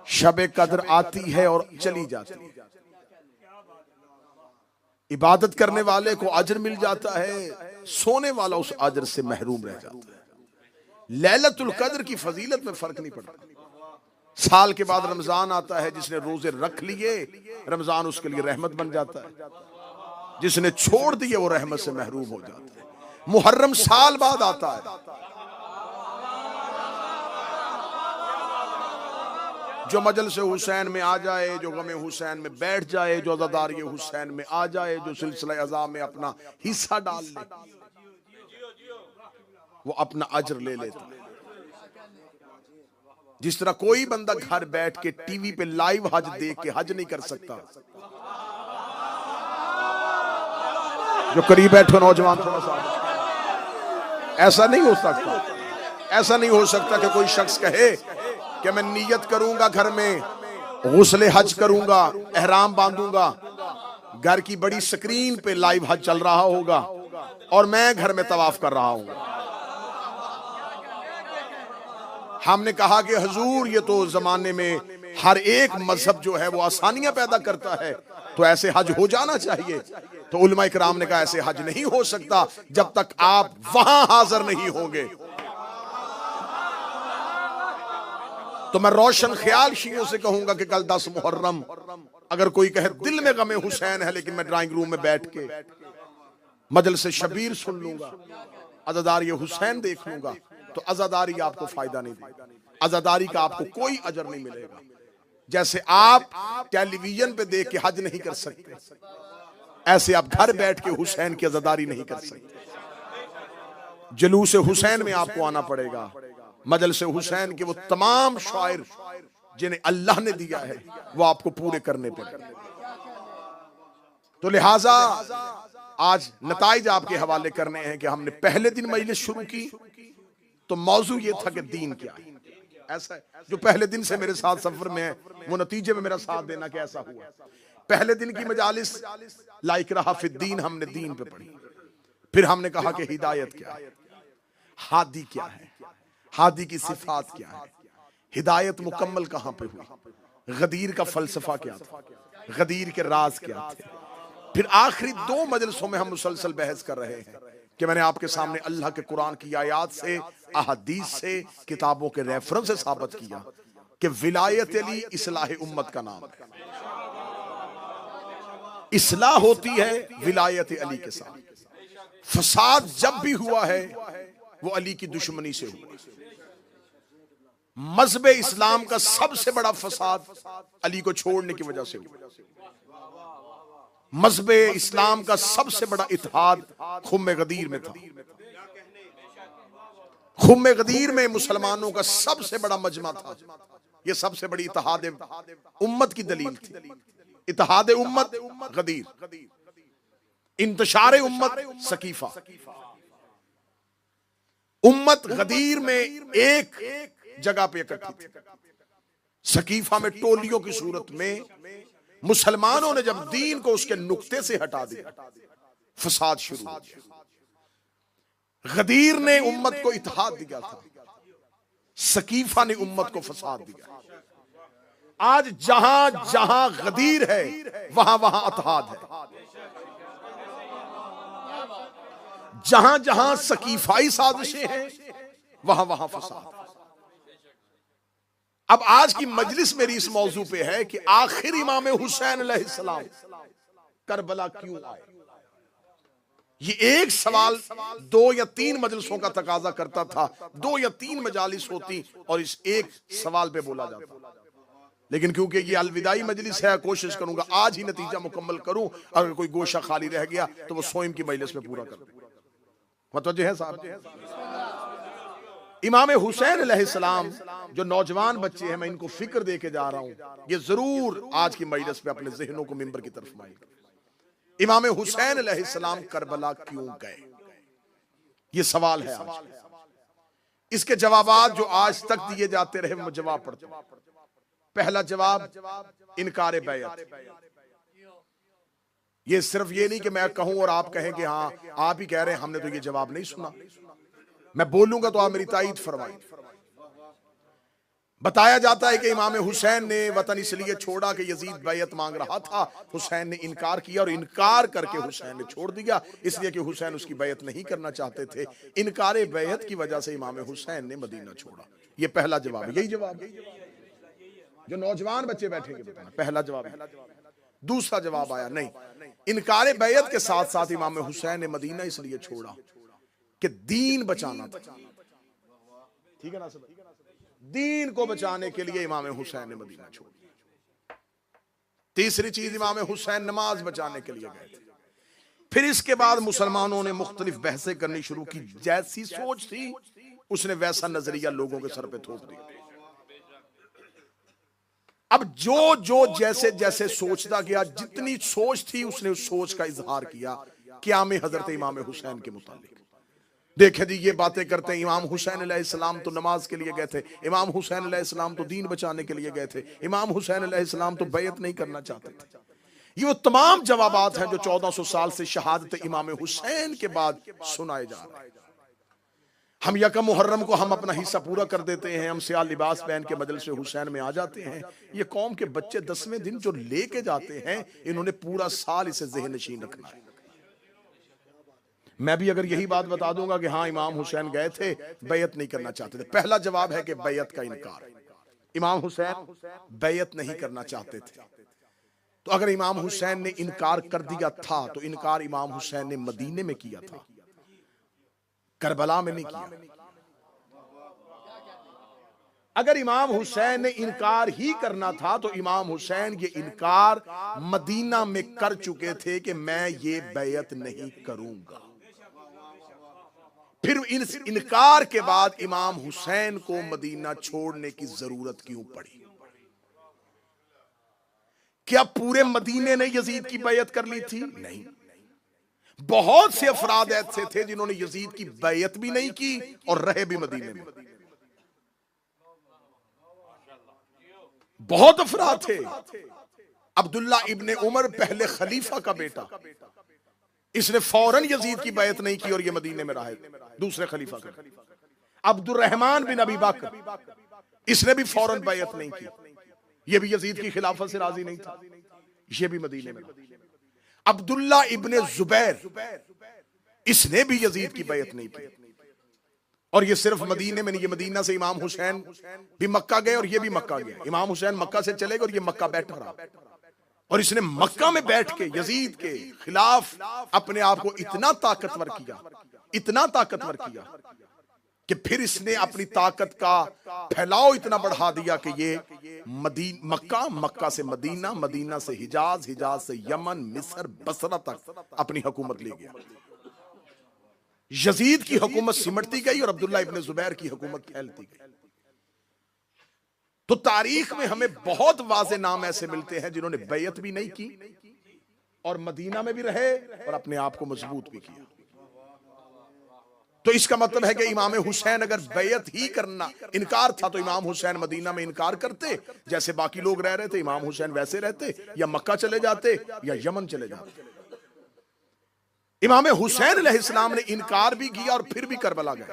शब कद्र आती है और चली जाती है। इबादत करने वाले को अजर मिल जाता है, सोने वाला उस अजर से महरूम रह जाता है। लैलतुल कद्र की फजीलत में फर्क नहीं पड़ता। साल के बाद रमजान आता है, जिसने रोजे रख लिए रमजान उसके लिए रहमत बन जाता है, जिसने छोड़ दिए वो रहमत से महरूम हो जाता है। मुहर्रम साल बाद आता है, जो मजलिस हुसैन में आ जाए, जो गमे हुसैन में बैठ जाए, जो अज़ादारी हुसैन में आ जाए, जो सिलसिला अज़ा में अपना हिस्सा डाल ले, वो अपना अजर ले लेता है। जिस तरह कोई बंदा घर बैठ के टीवी पे लाइव हज देख के हज नहीं कर सकता। जो करीब बैठो नौजवान थोड़ा सा, ऐसा नहीं हो सकता। ऐसा नहीं हो सकता कि कोई शख्स कहे कि मैं नियत करूंगा, घर में गुस्ले हज करूंगा, एहराम बांधूंगा, घर की बड़ी स्क्रीन पे लाइव हज चल रहा होगा और मैं घर में तवाफ कर रहा हूं। हमने कहा कि हुजूर ये तो जमाने में हर एक मजहब जो है वो आसानियां पैदा करता है, तो ऐसे हज हो जाना चाहिए। तो उलमा इकराम ने कहा ऐसे हज नहीं हो सकता जब तक आप वहां हाजिर नहीं होंगे। तो मैं रोशन ख्याल शियों से कहूंगा कि कल 10 मुहर्रम अगर कोई कहे दिल में गमे हुसैन है लेकिन मैं ड्राइंग रूम में बैठ के मजलिस शबीर सुन लूंगा, अज़ादारी हुसैन देख लूंगा, तो अज़ादारी आपको फायदा नहीं देगी। अज़ादारी का आपको कोई अजर नहीं मिलेगा। जैसे आप टेलीविजन पे देख के हज नहीं कर सकते, ऐसे आप घर बैठ के हुसैन की अज़ादारी नहीं कर सकते। जुलूस हुसैन में आपको आना पड़ेगा। मजलिस हुसैन के वो तमाम शायर जिन्हें अल्लाह ने दिया है वो आपको पूरे करने पड़ेंगे। तो लिहाजा आज नताइज आपके हवाले करने हैं कि हमने पहले दिन मजलिस शुरू की तो मौजू ये था कि दीन क्या है। ऐसा है, जो पहले दिन से मेरे साथ सफर में है वो नतीजे में मेरा साथ देना कि ऐसा हुआ। पहले दिन की मजालिस लाइक रहा फिद्दीन, हमने दीन पे पढ़ी। फिर हमने कहा कि हिदायत क्या है, हादी क्या है, हादी की सिफात क्या है, हिदायत मुकम्मल कहां पे हुई, गदीर का फलसफा क्या था, गदीर के राज क्या थे। फिर आखिरी 2 मजलिसों में हम मुसलसल बहस कर रहे हैं कि मैंने आपके सामने अल्लाह के कुरान की आयात से, अहदीस से, किताबों के रेफरेंस से साबित किया कि विलायत अली इस्लाह उम्मत का नाम है। इस्लाह होती है विलायत अली के साथ। फसाद जब भी हुआ है वो अली की दुश्मनी से हुआ। मज़हब इस्लाम का सबसे बड़ा फसाद अली को छोड़ने की वजह से हुआ। मज़हब इस्लाम का सबसे बड़ा इत्तेहाद खुम्मे गदीर में था। खुम्मे गदीर में मुसलमानों का सबसे बड़ा मजमा था। यह सबसे बड़ी इत्तेहाद उम्मत की दलील थी। इत्तेहाद उम्मत गदीर, इंतशार उम्मत सकीफा। उम्मत गदीर में एक जगह पे इकट्ठी थी। सकीफा में टोलियों की सूरत में मुसलमानों ने जब दीन को उसके नुक्ते से हटा दिया, फसाद शुरू हो गया। गदीर ने उम्मत को इत्तेहाद दिया था, सकीफा ने उम्मत को फसाद दिया। आज जहां जहां गदीर है वहां वहां इत्तेहाद है। जहां जहां सकीफाई साजिशें हैं वहां वहां फसाद। अब आज की मजलिस मेरी इस मौजू पे है कि आखिर इमाम हुसैन अलैहिस्सलाम करबला क्यों आए। ये एक सवाल 2 या 3 मजलिसों का तकाजा करता था। 2 या 3 मजालिस होती और इस एक सवाल पे बोला जाता। लेकिन क्योंकि ये अलविदाई मजलिस है, कोशिश करूंगा आज ही नतीजा मुकम्मल करूं। अगर कोई गोशा खाली रह गया तो वो सोइम की मजलिस में पूरा कर दूं। मतलब है साहब, इमाम हुसैन अलैहिस्सलाम जो नौजवान बच्चे हैं, मैं इनको फिक्र दे के जा रहा हूं, ये जरूर आज की मजलिस पे अपने जहनों को मिंबर की तरफ माइल। इमाम हुसैन अलैहिस्सलाम करबला क्यों गए, ये सवाल है आज। इसके जवाबात जो आज तक दिए जाते रहे मैं जवाब पढ़ता हूं। पहला जवाब इनकार बैयत। ये सिर्फ ये नहीं कि मैं कहूं और आप कहें कि हाँ आप ही कह रहे हैं, हमने तो ये जवाब नहीं सुना। मैं बोलूंगा तो आप मेरी तायीद फरमाइए। बताया जाता है कि इमाम हुसैन ने वतन इसलिए छोड़ा कि यजीद बैयत मांग रहा था, हुसैन ने इनकार किया और इनकार करके हुसैन ने छोड़ दिया, इसलिए कि हुसैन उसकी बैयत नहीं करना चाहते थे। इनकार बैयत की वजह से इमाम हुसैन ने मदीना छोड़ा। ये पहला जवाब है, यही जवाब है जो नौजवान बच्चे बैठेंगे बताना, पहला जवाब है। दूसरा जवाब आया नहीं, इनकार बैयत के साथ साथ इमाम हुसैन ने मदीना इसलिए छोड़ा कि दीन बचाना था। ठीक है ना सब, दीन को बचाने के लिए इमाम हुसैन ने मदीना छोड़ दिया। तीसरी चीज, इमाम हुसैन नमाज बचाने के लिए गए थे। फिर इसके बाद मुसलमानों ने मुख्तलिफ बहसें करनी शुरू की, जैसी सोच थी उसने वैसा नजरिया लोगों के सर पे थोप दिया। अब जो जो जैसे जैसे सोचता गया, जितनी सोच थी उसने उस सोच का इजहार किया क़याम हजरत इमाम हुसैन के मुतालिक। देखे जी, ये बातें करते हैं इमाम हुसैन अलैहिस्सलाम तो नमाज के लिए गए थे, इमाम हुसैन अलैहिस्सलाम तो दीन बचाने के लिए गए थे, इमाम हुसैन अलैहिस्सलाम तो बैयत नहीं करना चाहते थे। ये वो तमाम जवाबात हैं जो 1400 साल से शहादत इमाम हुसैन के बाद सुनाए जा रहे हैं। हम यकम मुहर्रम को हम अपना हिस्सा पूरा कर देते हैं, हम सियाह लिबास पहन के मजलिस हुसैन में आ जाते हैं। ये कौम के बच्चे 10वें दिन जो लेके जाते हैं, इन्होंने पूरा साल इसे ज़हन नशीन रखना है। मैं भी अगर यही बात बता दूंगा कि हाँ इमाम हुसैन गए थे, बैयत नहीं करना चाहते थे, पहला जवाब है कि बैयत का इनकार। इमाम हुसैन बैयत नहीं करना चाहते थे, तो अगर इमाम हुसैन ने इनकार कर दिया था तो इनकार इमाम हुसैन ने मदीने में किया था, करबला में नहीं किया। अगर इमाम हुसैन ने इनकार ही करना था तो इमाम हुसैन ये इनकार मदीना में कर चुके थे कि मैं ये बैयत नहीं करूंगा। फिर इस इनकार के बाद इमाम हुसैन को मदीना छोड़ने की जरूरत क्यों पड़ी? क्या पूरे मदीने ने यजीद की बैयत कर ली थी? नहीं, बहुत से अफराद ऐसे थे जिन्होंने यजीद की बैयत भी नहीं की और रहे भी मदीने में। बहुत अफराद थे। अब्दुल्ला इब्ने उमर पहले खलीफा का बेटा, इसने फौरन यजीद की बैयत नहीं की और ये मदीने में रहा, दूसरे खलीफा का। अब्दुर्रहमान बिन अबी बकर, इसने भी फौरन बैयत नहीं की, ये भी यजीद की खिलाफत से राजी नहीं था, ये भी मदीने में रहा। अब्दुल्ला इब्ने जुबैर, इसने भी यजीद की बैयत नहीं की, और ये सिर्फ मदीने में नहीं, ये मदीना से इमाम हुसैन भी मक्का गए और ये भी मक्का गए। इमाम हुसैन मक्का से चले गए और ये मक्का बैठा रहा, और इसने मक्का में बैठ के यजीद के खिलाफ अपने आप को इतना ताकतवर किया, इतना ताकतवर किया कि फिर इसने अपनी ताकत का फैलाव इतना बढ़ा दिया कि ये मक्का, मक्का से मदीना, मदीना से हिजाज, हिजाज से यमन, मिस्र, बसरा तक अपनी हुकूमत ले गया। यजीद की हुकूमत सिमटती गई और अब्दुल्ला इब्ने जुबैर की हुकूमत फैलती गई। तो तारीख में हमें बहुत वाज़े नाम ऐसे मिलते हैं जिन्होंने बैयत भी नहीं की और मदीना में भी रहे और अपने आप को मजबूत भी किया। तो इसका मतलब है कि इमाम हुसैन अगर बैयत ही करना इनकार था तो इमाम हुसैन मदीना में इनकार करते, जैसे बाकी लोग रह रहे थे इमाम हुसैन वैसे रहते, या मक्का चले जाते या यमन चले जाते। इमाम हुसैन अलैहिस्सलाम ने इनकार भी किया और फिर भी करबला गए।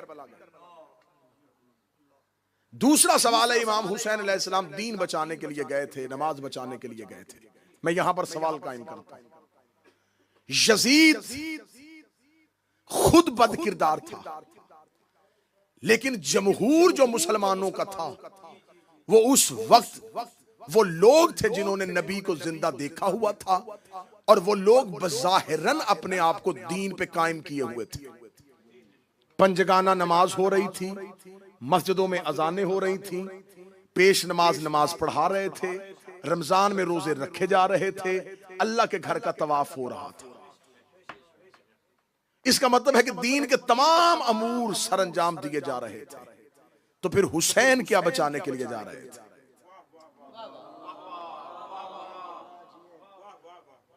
दूसरा सवाल है, इमाम हुसैन अलैहिस्सलाम दीन बचाने के लिए गए थे, नमाज बचाने के लिए गए थे। मैं यहां पर सवाल कायम करता हूं, यजीद खुद बद किरदार था, लेकिन जमहूर जो मुसलमानों का था वो उस वक्त वो लोग थे जिन्होंने नबी को जिंदा देखा हुआ था और वो लोग बज़ाहिरन अपने आप को दीन पे कायम किए हुए थे। पंजगाना नमाज हो रही थी, मस्जिदों में अजानें हो रही थी, पेश नमाज पढ़ा रहे थे, रमजान में रोजे रखे जा रहे थे, अल्लाह के घर का तवाफ हो रहा था। इसका मतलब है कि दीन के तमाम अमूर सरंजाम दिए जा रहे थे। तो फिर हुसैन क्या बचाने के लिए जा रहे थे?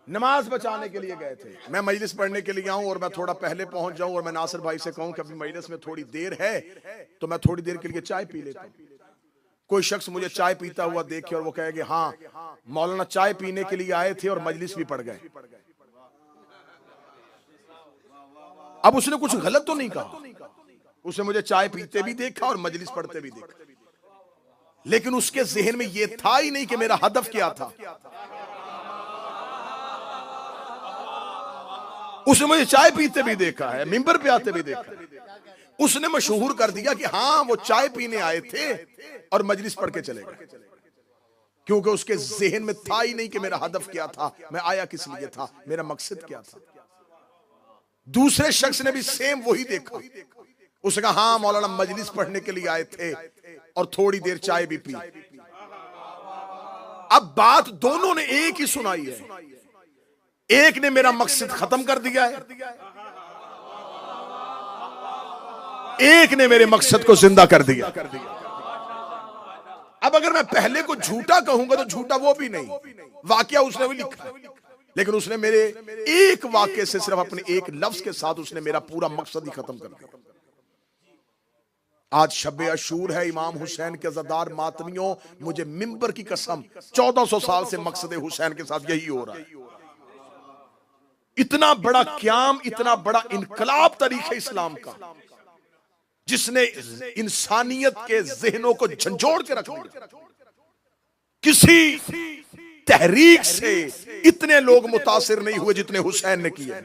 नमाज बचाने के लिए गए थे। मैं मजलिस पढ़ने के लिए आऊं और मैं थोड़ा पहले पहुंच जाऊं और मैं नासिर भाई से कहूं कि अभी मजलिस में थोड़ी देर है तो मैं थोड़ी देर के लिए चाय पी लेता हूं। कोई शख्स मुझे चाय पीता हुआ देखे और वो कहेगा हाँ मौलाना चाय पीने के लिए आए थे और मजलिस भी पढ़ गए। अब उसने कुछ गलत तो नहीं कहा, उसने मुझे चाय पीते भी देखा और मजलिस पढ़ते भी देखा, लेकिन उसके जहन में यह था ही नहीं कि मेरा हदफ क्या था। उसने मुझे चाय पीते भी देखा है, मिंबर पे आते भी देखा है। उसने मशहूर कर दिया कि हां वो चाय पीने आए थे और मजलिस पढ़ के चले गए, क्योंकि उसके जहन में था ही नहीं कि मेरा हदफ क्या था, मैं आया किस लिए था, मेरा मकसद क्या था। दूसरे शख्स ने भी सेम वही देखा। उसने कहा हां मौलाना मजलिस पढ़ने के लिए आए थे और थोड़ी देर चाय भी पी। अब बात दोनों ने एक ही सुनाई है। एक ने मेरा मकसद खत्म कर दिया है, एक ने मेरे मकसद को जिंदा कर दिया। अब अगर मैं पहले को झूठा कहूंगा तो झूठा वो भी नहीं, वाकया उसने भी लिखा है, लेकिन उसने मेरे एक वाक्य से, सिर्फ अपने एक लफ्ज के साथ उसने मेरा पूरा मकसद ही खत्म कर दिया। आज शब अशूर है, इमाम हुसैन के अज़ादार मातमियों, मुझे मिंबर की कसम 1400 साल से मकसद हुसैन के साथ यही हो रहा है। इतना बड़ा क्याम, इतना बड़ा इनकलाब तरीके इस्लाम का, जिसने इंसानियत के जहनों को झंझोड़ के रख दिया। किसी तहरीक से इतने लोग मुतासिर नहीं हुए जितने हुसैन ने किए।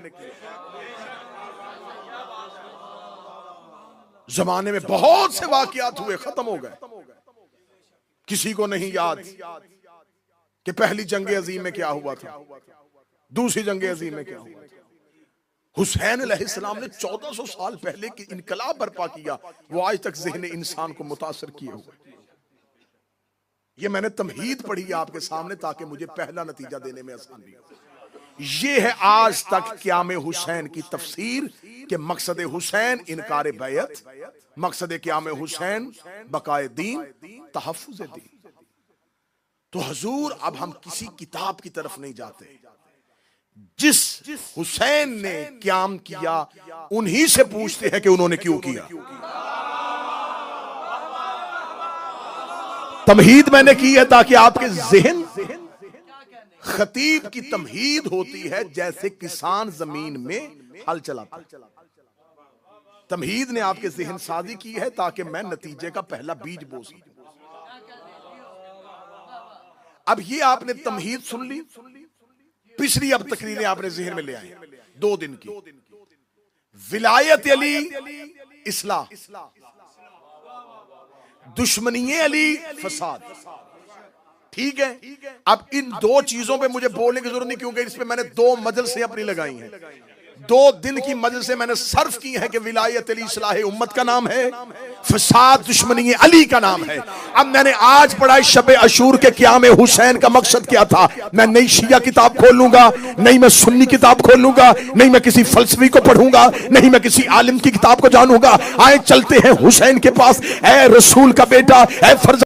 जमाने में बहुत से वाकयात हुए, खत्म हो गए। किसी को नहीं याद कि पहली जंग अजीम में क्या हुआ था, दूसरी जंग अजीम में क्या हुआ था। हुसैन अलैहिस्सलाम ने 1400 साल पहले की इनकलाब बर्पा किया, वो आज तक ज़हन इंसान को मुतासर किए हुए। ये मैंने तमहीद पढ़ी है आपके सामने ताकि मुझे पहला नतीजा देने में आसानी हो। ये है आज तक क़याम हुसैन की तफसीर कि मकसद हुसैन इनकार बैत, मकसद क़याम हुसैन बकाए दीन, तहफ़्फ़ुज़ दीन। तो हुजूर अब हम किसी किताब की तरफ नहीं जाते, जिस हुसैन ने क़याम किया उन्हीं से पूछते हैं कि उन्होंने क्यों किया। तमहीद मैंने की है ताकि आपके ज़हन, खतीब की तमहीद होती है जैसे किसान जमीन में हल चलाता है। तमहीद ने आपके ज़हन साजी की है ताकि मैं नतीजे का पहला बीज बो सकूं। अब ये आपने तमहीद सुन ली, पिछली अब तकरीरें आपने ज़हन में ले आए 2 दिन की। विलायत अली इस्लाह, दुश्मनी अली फसाद, ठीक है। अब इन 2 चीजों पे मुझे बोलने की जरूरत नहीं, क्योंकि इस पे मैंने 2 मजलिसें अपनी लगाई हैं। 2 दिन की मजलिसें मैंने सर्फ की है कि विलायत अली इस्लाह उम्मत का नाम है, फसाद दुश्मनी अली का नाम है। अब मैंने आज पढ़ा शब अशूर के क़याम हुसैन का मकसद क्या था। मैं नई शिया किताब खोलूंगा, नहीं मैं सुन्नी किताब खोलूंगा, नहीं मैं किसी फलसफी को पढ़ूंगा, नहीं मैं किसी आलिम की किताब को जानूंगा। आए चलते हैं हुसैन के पास। ऐ रसूल का बेटा, ऐ फर्ज